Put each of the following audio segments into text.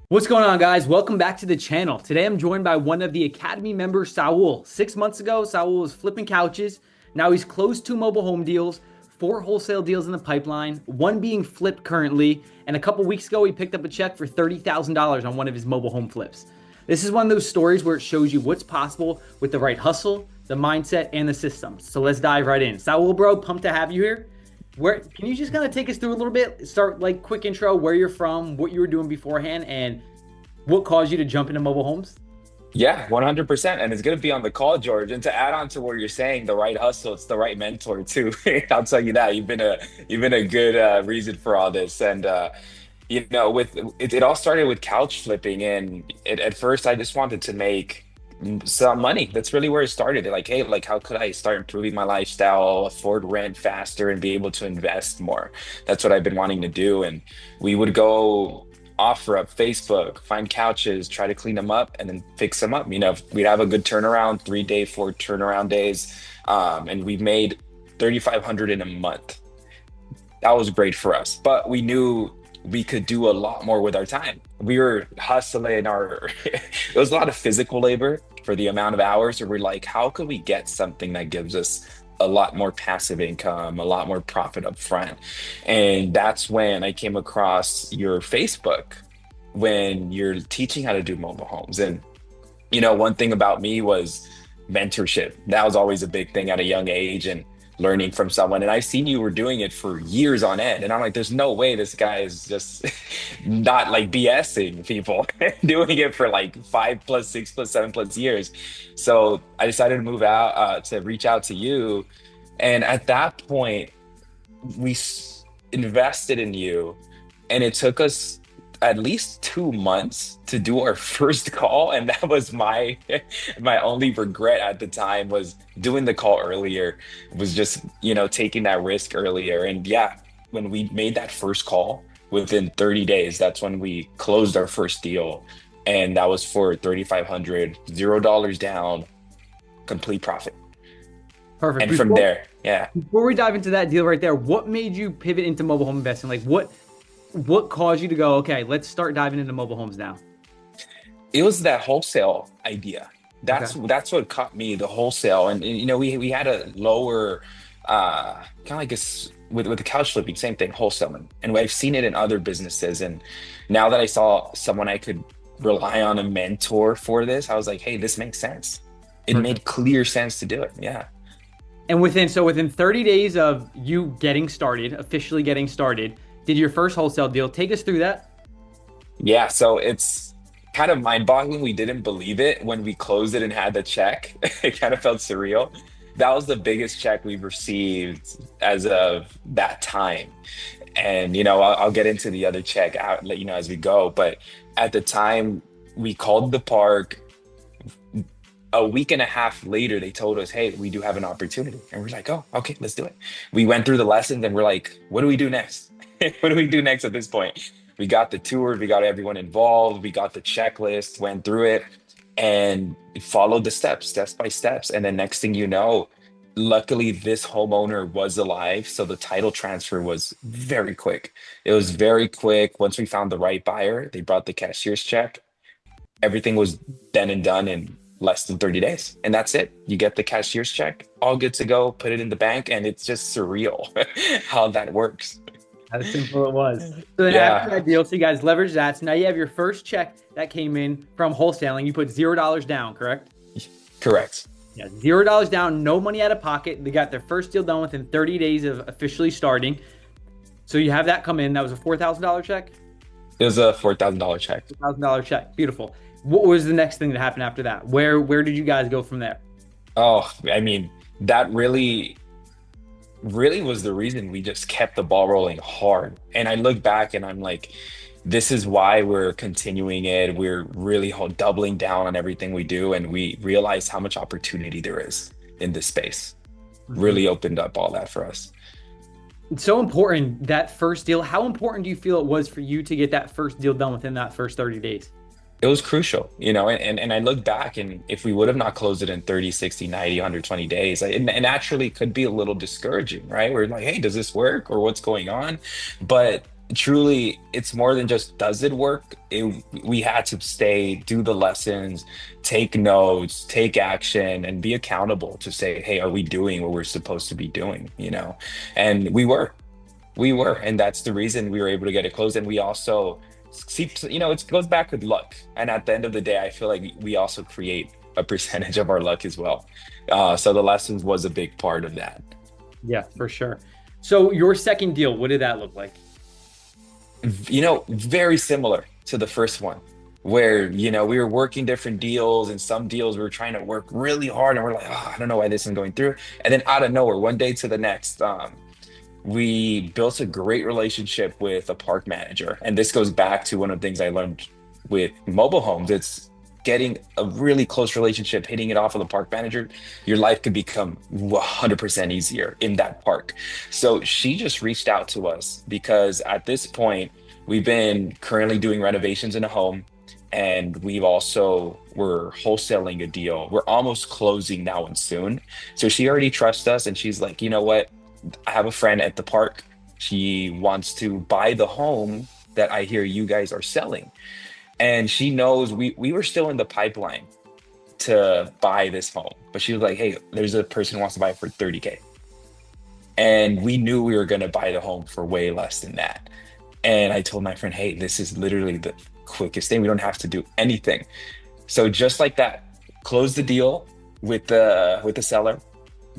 What's going on, guys? Welcome back to the channel. Today I'm joined by one of the Academy members, Saul. 6 months ago, Saul was flipping couches. Now he's closed 2 mobile home deals, 4 wholesale deals in the pipeline, one being flipped currently, and a couple weeks ago he picked up a check for $30,000 on one of his mobile home flips. This is one of those stories where it shows you what's possible with the right hustle, the mindset, and the systems. So let's dive right in. Saul, bro, pumped to have you here. Where can you just kind of take us through a little bit? Start like quick intro, where you're from, what you were doing beforehand, and what caused you to jump into mobile homes? Yeah, 100%. And it's going to be on the call, George. And to add on to what you're saying, the right hustle, it's the right mentor too. I'll tell you that. You've been a good reason for all this. And with it all started with couch flipping. And at first, I just wanted to make some money. That's really where it started. Like, hey, like how could I start improving my lifestyle, afford rent faster, and be able to invest more? That's what I've been wanting to do. And we would go offer up Facebook, find couches, try to clean them up, and then fix them up. We'd have a good turnaround, 3 day, 4 turnaround days, and we made 3,500 in a month. That was great for us, but we knew we could do a lot more with our time. We were hustling our, it was a lot of physical labor for the amount of hours where we're like, how could we get something that gives us a lot more passive income, a lot more profit up front? And that's when I came across your Facebook when you're teaching how to do mobile homes. And, one thing about me was mentorship. That was always a big thing at a young age. And learning from someone. And I've seen you were doing it for years on end. And I'm like, there's no way this guy is just not like BSing people, doing it for like 5 plus 6 plus 7 plus years. So I decided to move out, to reach out to you. And at that point, invested in you, and it took us at least 2 months to do our first call. And that was my only regret at the time, was doing the call earlier, was just taking that risk earlier. And yeah, when we made that first call, within 30 days, that's when we closed our first deal, and that was for 3,500, $0 down, complete profit. Perfect. And from there, yeah. Before we dive into that deal right there, what made you pivot into mobile home investing? Like what caused you to go, okay, let's start diving into mobile homes now? It was that wholesale idea. Okay. That's what caught me, the wholesale. And we had a lower, kind of like with the couch flipping, same thing, wholesaling. And I've seen it in other businesses. And now that I saw someone I could rely on, a mentor for this, I was like, hey, this makes sense. It Perfect. made clear sense to do it. Yeah. And within 30 days of you getting started, officially getting started, did your first wholesale deal. Take us through that. Yeah, so it's kind of mind-boggling. We didn't believe it when we closed it and had the check. It kind of felt surreal. That was the biggest check we've received as of that time. And I'll get into the other check out, as we go. But at the time, we called the park. A week and a half later, they told us, "Hey, we do have an opportunity," and we're like, "Oh, okay, let's do it." We went through the lessons, and we're like, "What do we do next? What do we do next at this point?" We got the tour, we got everyone involved, we got the checklist, went through it, and followed the steps by steps. And then next thing you know, luckily this homeowner was alive, so the title transfer was very quick. It was very quick. Once we found the right buyer, they brought the cashier's check. Everything was then and done in less than 30 days. And that's it. You get the cashier's check, all good to go, put it in the bank, and it's just surreal how that works. How simple it was. So then after Yeah, that deal, so you guys leveraged that. So now you have your first check that came in from wholesaling. You put $0 down, correct? correct. Yeah, $0 down, no money out of pocket. They got their first deal done within 30 days of officially starting. So you have that come in. That was a $4,000 check? It was a $4,000 check. $4,000 check. Beautiful. What was the next thing that happened after that? Where did you guys go from there? Oh, I mean, that really was the reason we just kept the ball rolling hard. And I look back and I'm like, this is why we're continuing it. We're really doubling down on everything we do. And we realize how much opportunity there is in this space. Mhm. Really opened up all that for us. It's so important, that first deal. How important do you feel it was for you to get that first deal done within that first 30 days? It was crucial, and I look back, and if we would have not closed it in 30, 60, 90, 120 days, it naturally could be a little discouraging, right? We're like, hey, does this work or what's going on? But truly, it's more than just does it work. We had to stay, do the lessons, take notes, take action, and be accountable to say, hey, are we doing what we're supposed to be doing? And we were, and that's the reason we were able to get it closed. And we also see, it goes back with luck. And at the end of the day, I feel like we also create a percentage of our luck as well. So the lessons was a big part of that. Yeah, for sure. So your second deal, what did that look like? Very similar to the first one, where, we were working different deals, and some deals we were trying to work really hard and we're like, oh, I don't know why this isn't going through. And then out of nowhere, one day to the next, we built a great relationship with a park manager. And this goes back to one of the things I learned with mobile homes. It's getting a really close relationship, hitting it off with a park manager. Your life could become 100% easier in that park. So she just reached out to us because at this point, we've been currently doing renovations in a home. And we're wholesaling a deal. We're almost closing now and soon. So she already trusts us, and she's like, you know what? I have a friend at the park. She wants to buy the home that I hear you guys are selling. And she knows we were still in the pipeline to buy this home. But she was like, hey, there's a person who wants to buy it for 30K. And we knew we were going to buy the home for way less than that. And I told my friend, hey, this is literally the quickest thing. We don't have to do anything. So just like that, closed the deal with the seller,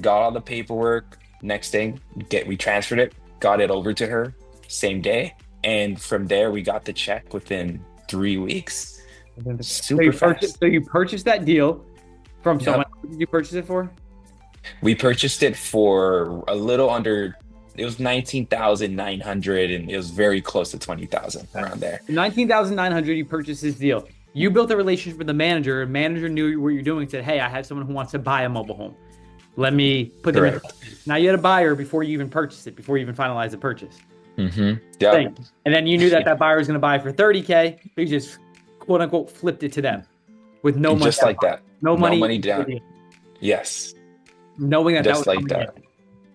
got all the paperwork. Next thing, we transferred it, got it over to her same day. And from there, we got the check within 3 weeks. Super fast. So you purchased that deal from someone. Yep. What did you purchase it for? We purchased it for a little under, it was 19,900, and it was very close to 20,000 around there. 19,900, you purchased this deal. You built a relationship with the manager. A manager knew what you're doing, said, hey, I have someone who wants to buy a mobile home. Let me put them in. Now you had a buyer before you even purchased it, before you even finalized the purchase. Mm-hmm. Yeah. And then you knew that buyer was going to buy for 30K. But you just quote unquote flipped it to them with no money. Just like that. No money down. Yes. Knowing that just that was like that.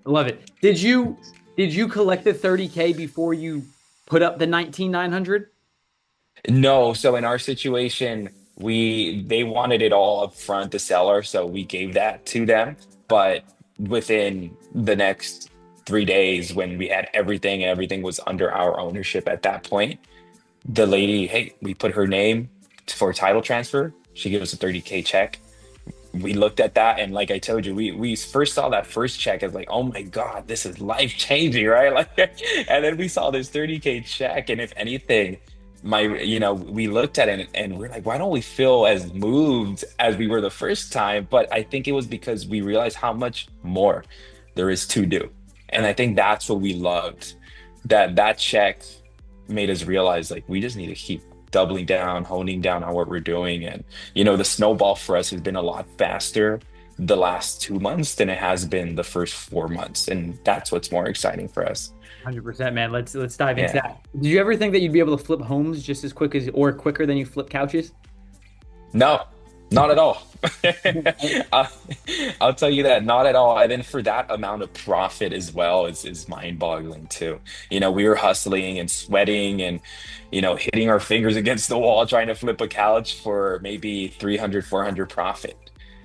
I love it. Did you collect the 30K before you put up the 19,900? No. So in our situation, they wanted it all up front, the seller, so we gave that to them. But within the next 3 days, when we had everything and everything was under our ownership at that point, the lady, hey, we put her name for title transfer. She gave us a 30K check. We looked at that, and like I told you, we first saw that first check as like, oh my God, this is life changing, right? Like, and then we saw this 30K check, and if anything, we looked at it and we're like, why don't we feel as moved as we were the first time? But I think it was because we realized how much more there is to do. And I think that's what we loved, that check made us realize, like, we just need to keep doubling down, honing down on what we're doing. And, the snowball for us has been a lot faster the last 2 months than it has been the first 4 months. And that's what's more exciting for us. 100%, man. Let's dive into that. Did you ever think that you'd be able to flip homes just as quick or quicker than you flip couches? No, not at all. I'll tell you that, not at all. And then for that amount of profit as well is mind-boggling too. We were hustling and sweating and, hitting our fingers against the wall trying to flip a couch for maybe 300, 400 profit.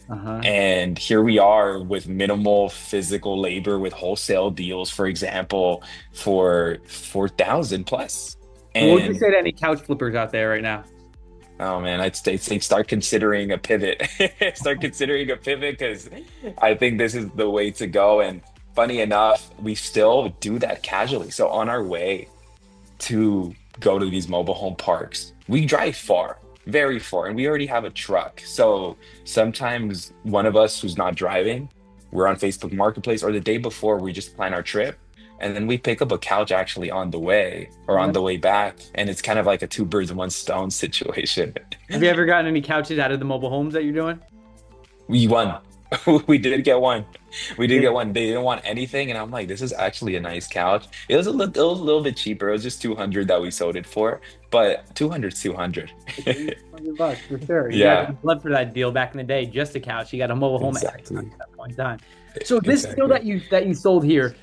And here we are with minimal physical labor with wholesale deals, for example, for 4,000 plus. And what would you say to any couch flippers out there right now? Oh man, I'd say start considering a pivot. Start considering a pivot, because I think this is the way to go. And funny enough, we still do that casually. So on our way to go to these mobile home parks, we drive far, very far, and we already have a truck. So sometimes one of us who's not driving, we're on Facebook Marketplace, or the day before we just plan our trip. And then we pick up a couch actually on the way or on the way back. And it's kind of like a two birds one stone situation. Have you ever gotten any couches out of the mobile homes that you're doing? We won. We did get one. We did get one. They didn't want anything. And I'm like, this is actually a nice couch. It was a little bit cheaper. It was just 200 that we sold it for. But 200 is 200. $100 for sure. Yeah. You blood for that deal back in the day. Just a couch. You got a mobile home at that point in time. So this Exactly. deal that you sold here,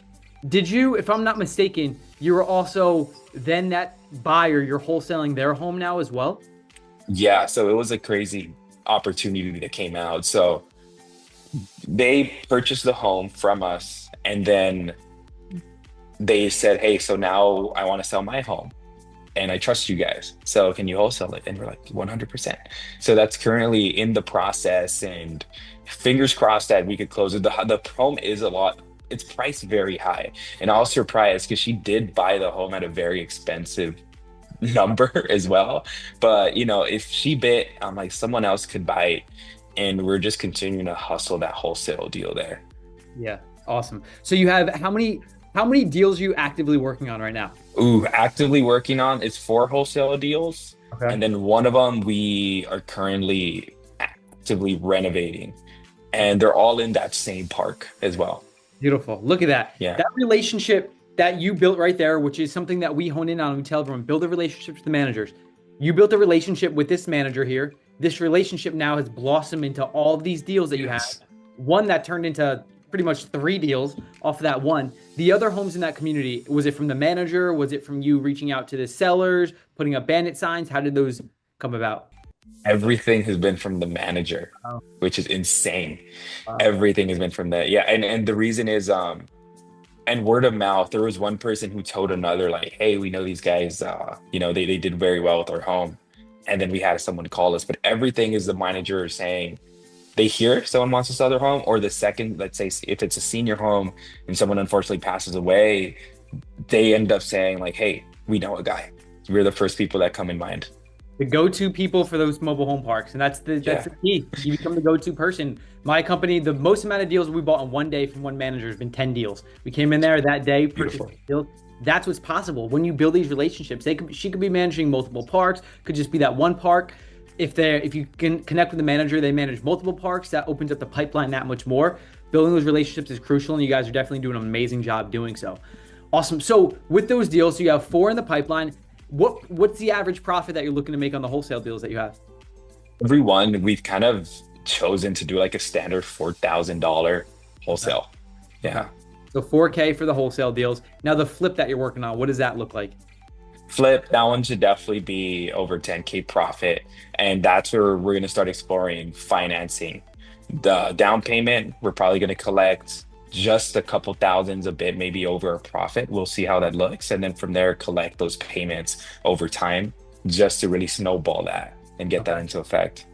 Did you, if I'm not mistaken, you were also then that buyer, you're wholesaling their home now as well? Yeah, so it was a crazy opportunity that came out. So they purchased the home from us, and then they said, "Hey, so now I want to sell my home, and I trust you guys. So can you wholesale it?" And we're like, 100%. So that's currently in the process, and fingers crossed that we could close it. The home is a lot. It's priced very high, and I was surprised because she did buy the home at a very expensive number as well. But if she bit, I'm like, someone else could buy it, and we're just continuing to hustle that wholesale deal there. Yeah, awesome. So you have how many deals are you actively working on right now? Ooh, actively working on is four wholesale deals, Okay. and then one of them we are currently actively renovating, and they're all in that same park as well. Beautiful. Look at that. Yeah. That relationship that you built right there, which is something that we hone in on. We tell everyone, build a relationship with the managers. You built a relationship with this manager here. This relationship now has blossomed into all of these deals that you have. Yes. One that turned into pretty much three deals off of that one. The other homes in that community, was it from the manager? Was it from you reaching out to the sellers, putting up bandit signs? How did those come about? Everything has been from the manager, Oh, which is insane. wow. Everything has been from that. Yeah, and the reason is and word of mouth. There was one person who told another, like, "Hey, we know these guys, they did very well with our home." And then we had someone call us, but everything is the manager saying they hear someone wants to sell their home, or the second, let's say if it's a senior home and someone unfortunately passes away, they end up saying like, "Hey, we know a guy. We're the first people that come in mind." The go-to people for those mobile home parks, and that's Yeah, the key. You become the go-to person. My company, the most amount of deals we bought in one day from one manager has been 10 deals. We came in there that day, purchased beautiful. deals. That's what's possible when you build these relationships. She could be managing multiple parks, could just be that one park. If you can connect with the manager, they manage multiple parks. That opens up the pipeline that much more. Building those relationships is crucial, and you guys are definitely doing an amazing job doing so. Awesome. So with those deals, so you have four in the pipeline. What's the average profit that you're looking to make on the wholesale deals that you have? Everyone, we've kind of chosen to do like a standard $4,000 Okay. wholesale. Okay. Yeah. So 4K for the wholesale deals. Now the flip that you're working on, what does that look like? Flip, that one should definitely be over 10K profit. And that's where we're going to start exploring financing. The down payment, we're probably going to collect just a couple thousands, a bit, maybe over a profit. We'll see how that looks. And then from there, collect those payments over time just to really snowball that and get that Okay. into effect.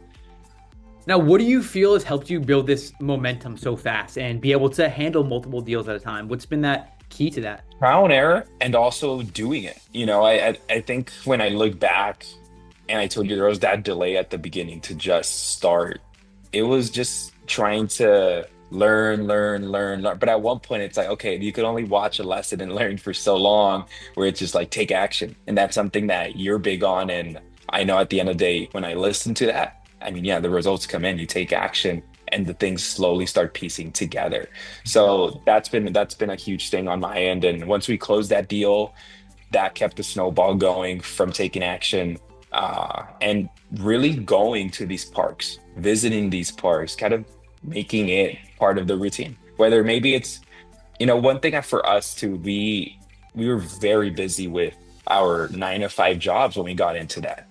Now, what do you feel has helped you build this momentum so fast and be able to handle multiple deals at a time? What's been that key to that? Trial and error and also doing it. I think when I look back and I told you there was that delay at the beginning to just start, it was just trying to learn. But at one point, it's like, okay, you could only watch a lesson and learn for so long, where it's just like take action. And that's something that you're big on. And I know at the end of the day, when I listen to that, I mean, yeah, the results come in, you take action. And the things slowly start piecing together. So that's been a huge thing on my end. And once we closed that deal, that kept the snowball going from taking action, and really going to these parks, visiting these parks, kind of making it part of the routine. Whether maybe it's, one thing for us too, we were very busy with our 9 to 5 jobs when we got into that.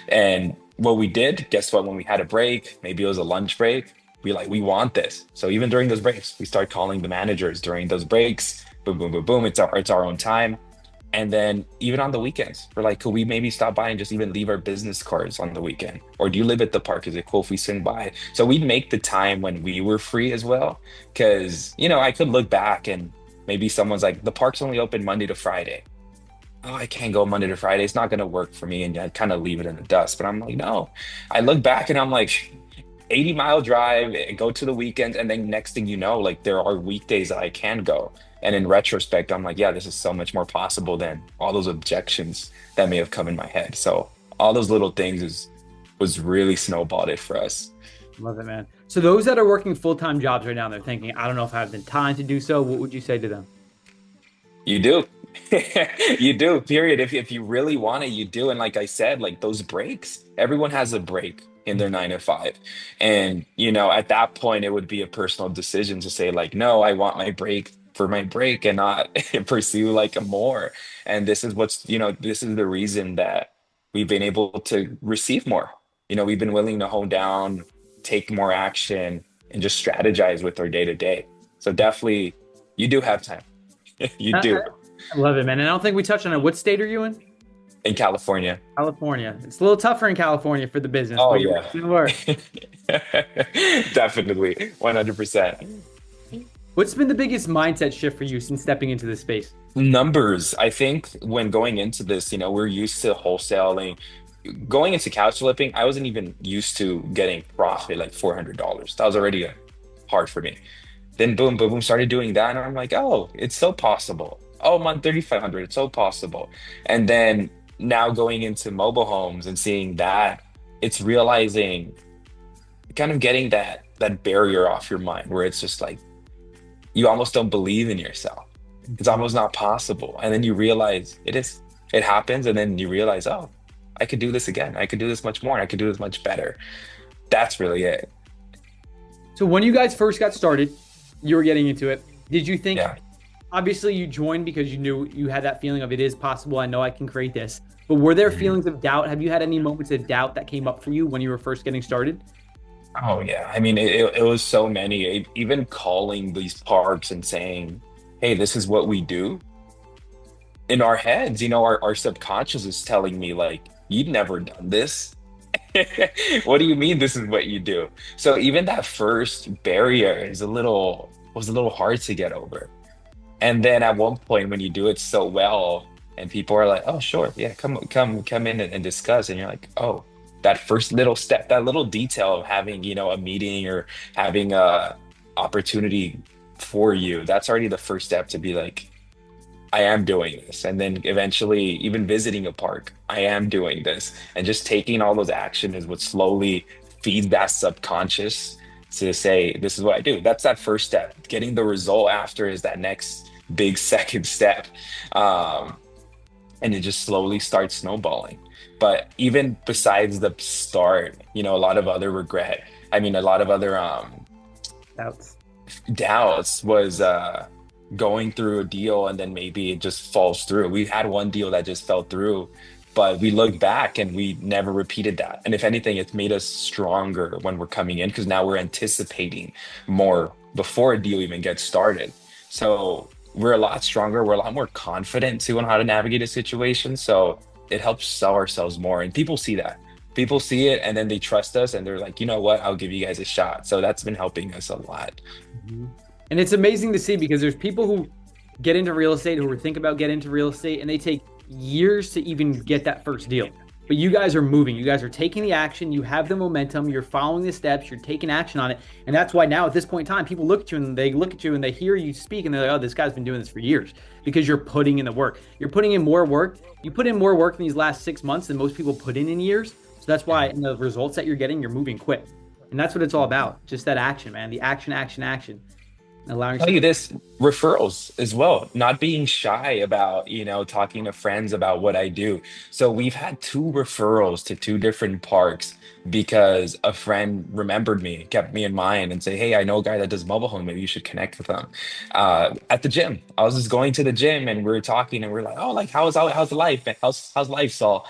And what we did, guess what? When we had a break, maybe it was a lunch break, we want this. So even during those breaks, we start calling the managers during those breaks. Boom, boom, boom, boom. It's our own time. And then even on the weekends, we're like, could we maybe stop by and just even leave our business cards on the weekend? Or do you live at the park? Is it cool if we swing by? So we'd make the time when we were free as well. Cause, I could look back and maybe someone's like, the park's only open Monday to Friday. Oh, I can't go Monday to Friday. It's not going to work for me. And I kind of leave it in the dust. But I'm like, no. I look back and I'm like, 80-mile drive, go to the weekends. And then next thing you know, like there are weekdays that I can go. And in retrospect, I'm like, yeah, this is so much more possible than all those objections that may have come in my head. So all those little things was really snowballed it for us. Love it, man. So those that are working full-time jobs right now, they're thinking, I don't know if I have the time to do so. What would you say to them? You do. You do, period. If you really want it, you do. And like I said, like those breaks, everyone has a break in their 9 to 5. And, at that point, it would be a personal decision to say, like, no, I want my break for my break and not pursue like a more. And this is what's, this is the reason that we've been able to receive more. We've been willing to hone down, take more action, and just strategize with our day to day. So definitely, you do have time. You I, I do. I love it, man. And I don't think we touched on it. What state are you in? In California. California. It's a little tougher in California for the business, Oh but you're yeah. making it work. Definitely. 100%. What's been the biggest mindset shift for you since stepping into this space? Numbers. I think when going into this, we're used to wholesaling. Going into couch flipping, I wasn't even used to getting profit like $400. That was already hard for me. Then boom, boom, boom, started doing that, and I'm like, oh, it's so possible. Oh, I'm on 3,500. It's so possible. And then now going into mobile homes and seeing that, it's realizing, kind of getting that barrier off your mind where it's just like you almost don't believe in yourself. It's almost not possible. And then you realize it is. It happens, and then you realize, oh, I could do this again. I could do this much more. I could do this much better. That's really it. So when you guys first got started, you were getting into it. Did you think, Yeah. obviously you joined because you knew you had that feeling of it is possible. I know I can create this. But were there Mhm. feelings of doubt? Have you had any moments of doubt that came up for you when you were first getting started? Oh yeah. I mean, it was so many. Even calling these parks and saying, "Hey, this is what we do." In our heads, our subconscious is telling me like, "You've never done this." What do you mean this is what you do? So even that first barrier was a little hard to get over. And then at one point when you do it so well and people are like, "Oh, sure. Yeah, come in and discuss." And you're like, "Oh, that first little step, that little detail of having, a meeting or having a opportunity for you, that's already the first step to be like, I am doing this." And then eventually, even visiting a park, I am doing this. And just taking all those action is what slowly feeds that subconscious to say, this is what I do. That's that first step. Getting the result after is that next big second step. Um, and it just slowly starts snowballing. But even besides the start, a lot of other regret. I mean, a lot of other Doubts. Dallas was going through a deal and then maybe it just falls through. We had one deal that just fell through, but we look back and we never repeated that. And if anything, it's made us stronger when we're coming in because now we're anticipating more before a deal even gets started. So we're a lot stronger. We're a lot more confident too on how to navigate a situation. So it helps sell ourselves more. And people see that. People see it and then they trust us and they're like, you know what, I'll give you guys a shot. So that's been helping us a lot. Mhm. And it's amazing to see because there's people who get into real estate who think about getting into real estate and they take years to even get that first deal. But you guys are moving. You guys are taking the action. You have the momentum. You're following the steps. You're taking action on it. And that's why now at this point in time, people look at you and they look at you and they hear you speak and they're like, oh, this guy's been doing this for years because you're putting in the work. You're putting in more work. You put in more work in these last 6 months than most people put in years. So that's why in the results that you're getting, you're moving quick. And that's what it's all about. Just that action, man. The action, action, action. Allowing Tell yourself. you this, referrals as well, not being shy about, talking to friends about what I do. So we've had two referrals to two different parks because a friend remembered me, kept me in mind and say, hey, I know a guy that does mobile home. Maybe you should connect with him. At the gym, I was just going to the gym and we were talking and we are like, oh, like how's life? How's life, Saul?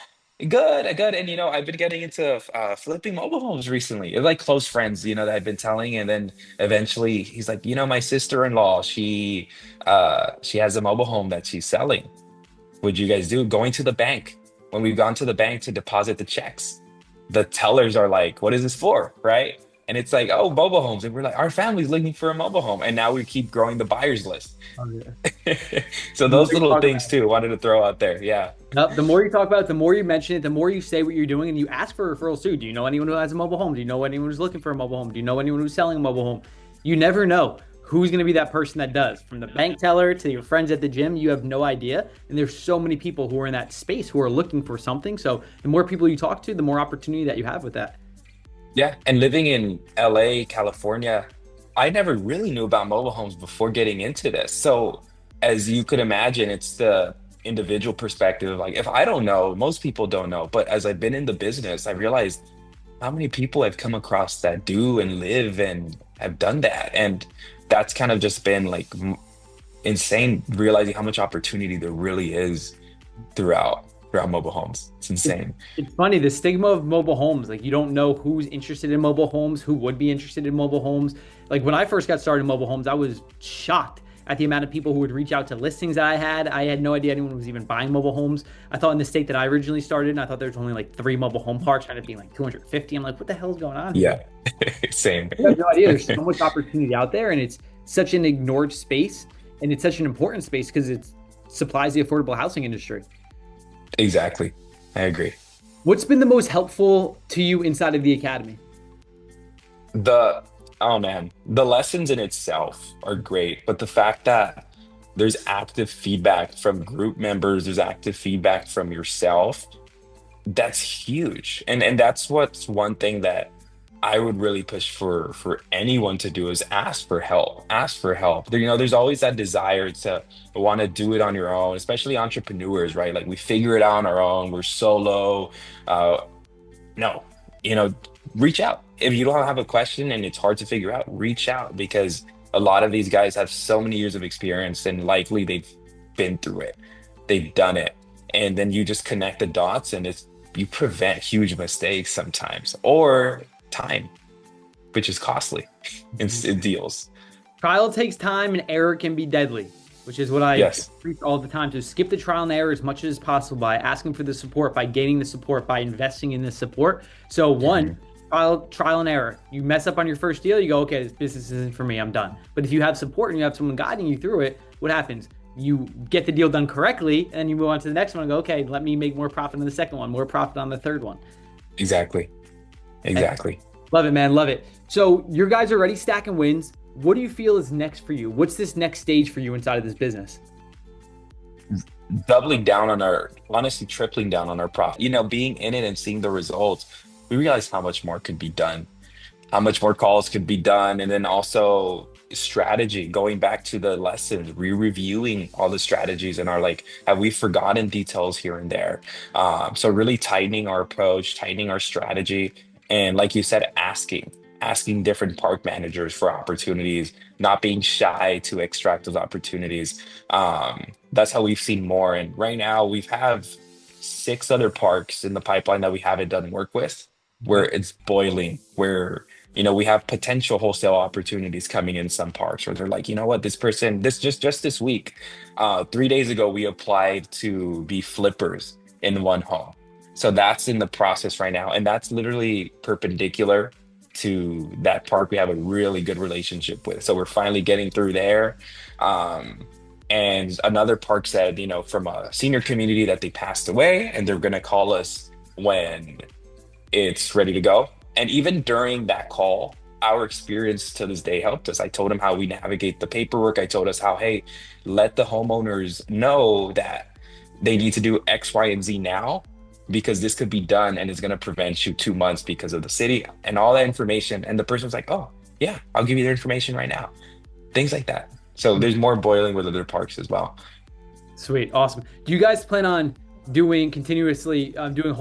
Good, good. And I've been getting into flipping mobile homes recently. It's like close friends, that I've been telling, and then eventually he's like, my sister-in-law, she has a mobile home that she's selling. Would you guys do going to the bank? When we've gone to the bank to deposit the checks, the tellers are like, what is this for? Right? And it's like, oh, mobile homes. And we're like, our family's looking for a mobile home. And now we keep growing the buyers list. Oh, yeah. So The more those you little talk things about too, wanted to throw out there. Yeah. Yep, the more you talk about it, the more you mention it, the more you say what you're doing, and you ask for referrals too. Do you know anyone who has a mobile home? Do you know anyone who's looking for a mobile home? Do you know anyone who's selling a mobile home? You never know who's going to be that person that does. From the bank teller to your friends at the gym, you have no idea. And there's so many people who are in that space who are looking for something. So the more people you talk to, the more opportunity that you have with that. Yeah, and living in LA, California, I never really knew about mobile homes before getting into this. So, as you could imagine, it's the individual perspective of like, if I don't know, most people don't know. But as I've been in the business, I realized how many people I've come across that do and live and have done that. And that's kind of just been like insane realizing how much opportunity there really is throughout mobile homes. It's It's, insane. it's funny, the stigma of mobile homes. Like, you don't know who's interested in mobile homes, who would be interested in mobile homes. Like, when I first got started in mobile homes, I was shocked at the amount of people who would reach out to listings that I had. I had no idea anyone was even buying mobile homes. I thought in the state that I originally started, I thought there was only like three mobile home parks, trying to be like 250. I'm like, what the hell is going on here? Yeah. Same. You have no idea. There's so much opportunity out there, and it's such an ignored space, and it's such an important space because it supplies the affordable housing industry. Exactly. I agree. What's been the most helpful to you inside of the academy? The oh man, the lessons in itself are great, but the fact that there's active feedback from group members, there's active feedback from yourself, that's huge. And that's what's one thing that I would really push for anyone to do is ask for help. Ask for help. There, there's always that desire to want to do it on your own, especially entrepreneurs, right? Like we figure it out on our own, we're solo. Uh, no, you know, reach out. If you don't have a question and it's hard to figure out, reach out because a lot of these guys have so many years of experience and likely they've been through it. They've done it. And then you just connect the dots and you prevent huge mistakes sometimes or time, which is costly in deals. Trial takes time and error can be deadly, which is what I Yes. preach all the time. To skip the trial and error as much as possible by asking for the support, by gaining the support, by investing in the support. So one, Mhm. trial and error. You mess up on your first deal, you go, okay, this business isn't for me, I'm done. But if you have support and you have someone guiding you through it, what happens? You get the deal done correctly and you move on to the next one and go, okay, let me make more profit on the second one, more profit on the third one. Exactly. Exactly. Love it, man. Love it. So your guys are already stacking wins. What do you feel is next for you? What's this next stage for you inside of this business? Doubling down on our, honestly, tripling down on our profit. Being in it and seeing the results, we realize how much more could be done, how much more calls could be done. And then also strategy, going back to the lessons, re-reviewing all the strategies and our like, have we forgotten details here and there? So really tightening our approach, tightening our strategy. And like you said, asking different park managers for opportunities, not being shy to extract those opportunities. That's how we've seen more. And right now we have six other parks in the pipeline that we haven't done work with, where Okay. it's boiling, where we have potential wholesale opportunities coming in some parks where they're like, you know what, this person, this just this week, 3 days ago, we applied to be flippers in one home. So that's in the process right now. And that's literally perpendicular to that park we have a really good relationship with. So we're finally getting through there. Um, and another park said, from a senior community that they passed away and they're going to call us when it's ready to go. And even during that call, our experience to this day helped us. I told him how we navigate the paperwork. I told us how, hey, let the homeowners know that they need to do X, Y, and Z now because this could be done and it's going to prevent you 2 months because of the city and all that information. And the person was like, oh, yeah, I'll give you their information right now. Things like that. So there's more boiling with other parks as well. Sweet. Awesome. Do you guys plan on continuously doing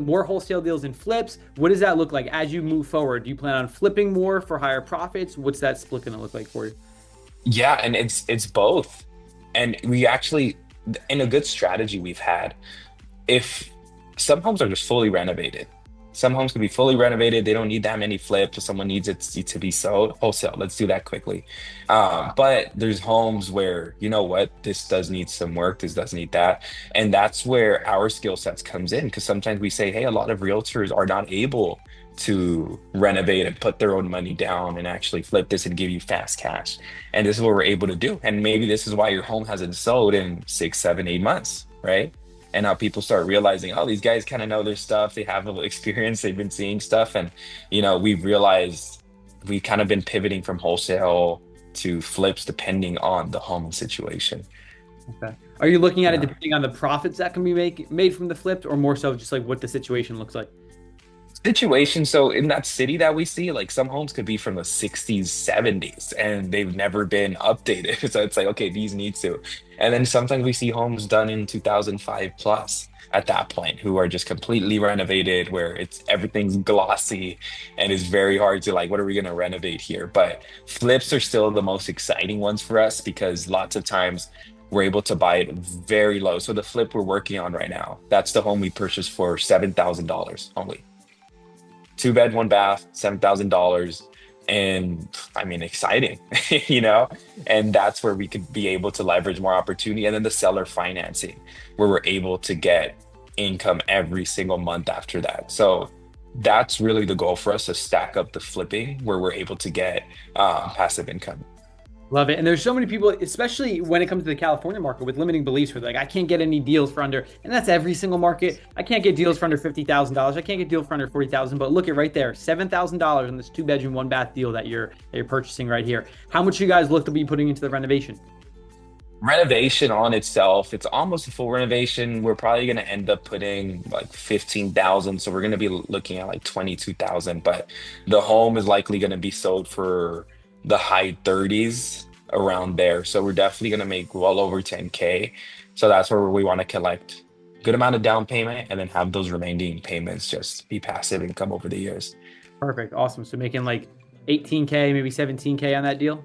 more wholesale deals and flips? What does that look like as you move forward? Do you plan on flipping more for higher profits? What's that split going to look like for you? Yeah, and it's both. And we actually, in a good strategy we've had, if some homes are just fully renovated, some homes can be fully renovated. They don't need that many flips. If someone needs it to be sold, wholesale. Let's do that quickly. But there's homes where, you know what, this does need some work. This does need that. And that's where our skill sets comes in. Because sometimes we say, hey, a lot of realtors are not able to renovate and put their own money down and actually flip this and give you fast cash. And this is what we're able to do. And maybe this is why your home hasn't sold in 6, 7, 8 months, right? And now people start realizing, oh, these guys kind of know their stuff. They have a little experience. They've been seeing stuff. And, we've realized we've kind of been pivoting from wholesale to flips depending on the home situation. Okay. Are you looking at it Yeah. depending on the profits that can be made from the flips, or more so just like what the situation looks like? Situation. So in that city that we see, like some homes could be from the 60s, 70s, and they've never been updated. So it's like, okay, these need to. And then sometimes we see homes done in 2005 plus at that point who are just completely renovated, where it's everything's glossy and it's very hard to like, what are we going to renovate here? But flips are still the most exciting ones for us because lots of times we're able to buy it very low. So the flip we're working on right now, that's the home we purchased for $7,000 only. Two bed, one bath, $7,000. And I mean, exciting, you know? And that's where we could be able to leverage more opportunity. And then the seller financing, where we're able to get income every single month after that. So that's really the goal for us to stack up the flipping where we're able to get passive income. Love it. And there's so many people, especially when it comes to the California market, with limiting beliefs where they're like, I can't get any deals for under, and that's every single market. I can't get deals for under $50,000. I can't get deals for under 40,000. But look at right there, $7,000 on this 2 bedroom, 1 bath deal that you're purchasing right here. How much you guys look to be putting into the renovation? Renovation on itself, it's almost a full renovation. We're probably going to end up putting like 15,000. So we're going to be looking at like 22,000, but the home is likely going to be sold for the high 30s around there. So we're definitely going to make well over 10K. So that's where we want to collect good amount of down payment and then have those remaining payments just be passive income over the years. Perfect. Awesome. So making like 18K, maybe 17K on that deal.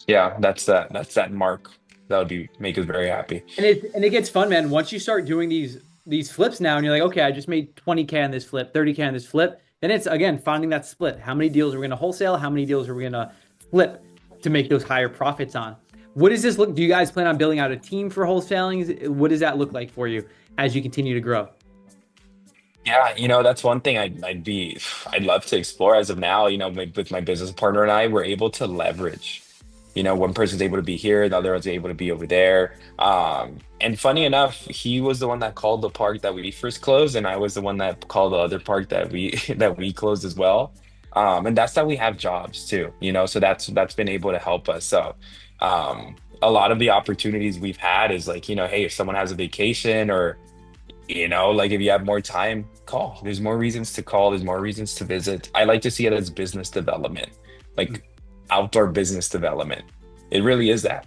Yeah, that's that mark. That would be make us very happy. And it gets fun, man. Once you start doing these flips now, and you're like, okay, I just made 20K on this flip, 30K on this flip. Then it's again finding that split. How many deals are we going to wholesale? How many deals are we going to flip to make those higher profits on? What does this look? Do you guys plan on building out a team for wholesaling? What does that look like for you as you continue to grow? Yeah, that's one thing I'd love to explore as of now, with my business partner and I, we're able to leverage. One person's able to be here, the other one's able to be over there. And funny enough, he was the one that called the park that we first closed, and I was the one that called the other park that we that we closed as well. And that's how we have jobs too, so that's been able to help us. So a lot of the opportunities we've had is like, hey, if someone has a vacation or like if you have more time, call. There's more reasons to call. There's more reasons to visit. I like to see it as business development, like outdoor business development. It really is that.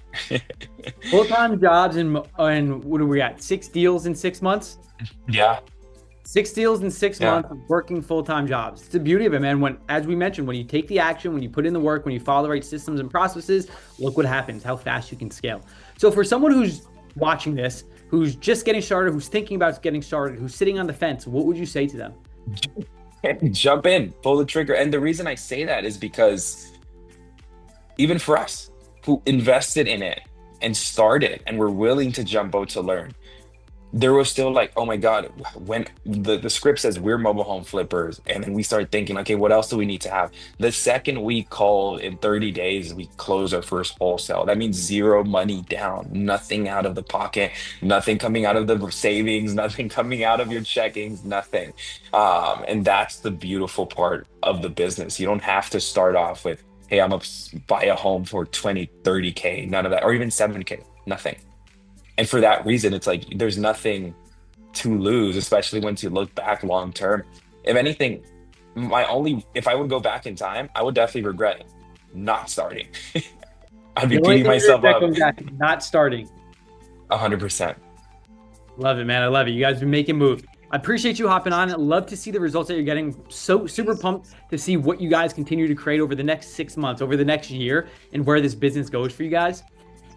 Full-time jobs and what are we at? 6 deals in 6 months? Yeah, 6 deals in six yeah. months of working full-time jobs. It's the beauty of it, man. When, as we mentioned, when you take the action, when you put in the work, when you follow the right systems and processes, look what happens, how fast you can scale. So for someone who's watching this, who's just getting started, who's thinking about getting started, who's sitting on the fence, what would you say to them? Jump in, pull the trigger. And the reason I say that is because even for us who invested in it and started and were willing to jump out to learn, there was still like, oh my God, when the script says we're mobile home flippers, and then we start thinking, okay, what else do we need to have? The second we call in 30 days, we close our first wholesale. That means zero money down, nothing out of the pocket, nothing coming out of the savings, nothing coming out of your checkings, nothing. And that's the beautiful part of the business. You don't have to start off with, hey, I'm gonna buy a home for 20, 30K, none of that, or even 7K, nothing. And for that reason, it's like there's nothing to lose, especially once you look back long term. If anything, if I would go back in time, I would definitely regret not starting. I'd be The only beating thing myself that up comes back, not starting. 100%. Love it, man. I love it. You guys been making moves. I appreciate you hopping on. I love to see the results that you're getting. So super pumped to see what you guys continue to create over the next 6 months, over the next year, and where this business goes for you guys.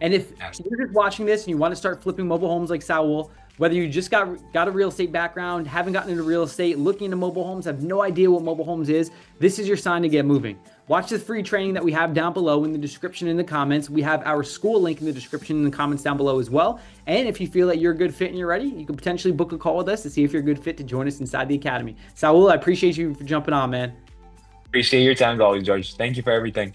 And if Yes. you're just watching this and you want to start flipping mobile homes like Saul, whether you just got a real estate background, haven't gotten into real estate, looking into mobile homes, have no idea what mobile homes is, this is your sign to get moving. Watch the free training that we have down below in the description in the comments. We have our school link in the description in the comments down below as well. And if you feel that you're a good fit and you're ready, you can potentially book a call with us to see if you're a good fit to join us inside the academy. Saul, I appreciate you for jumping on, man. Appreciate your time as always, George. Thank you for everything.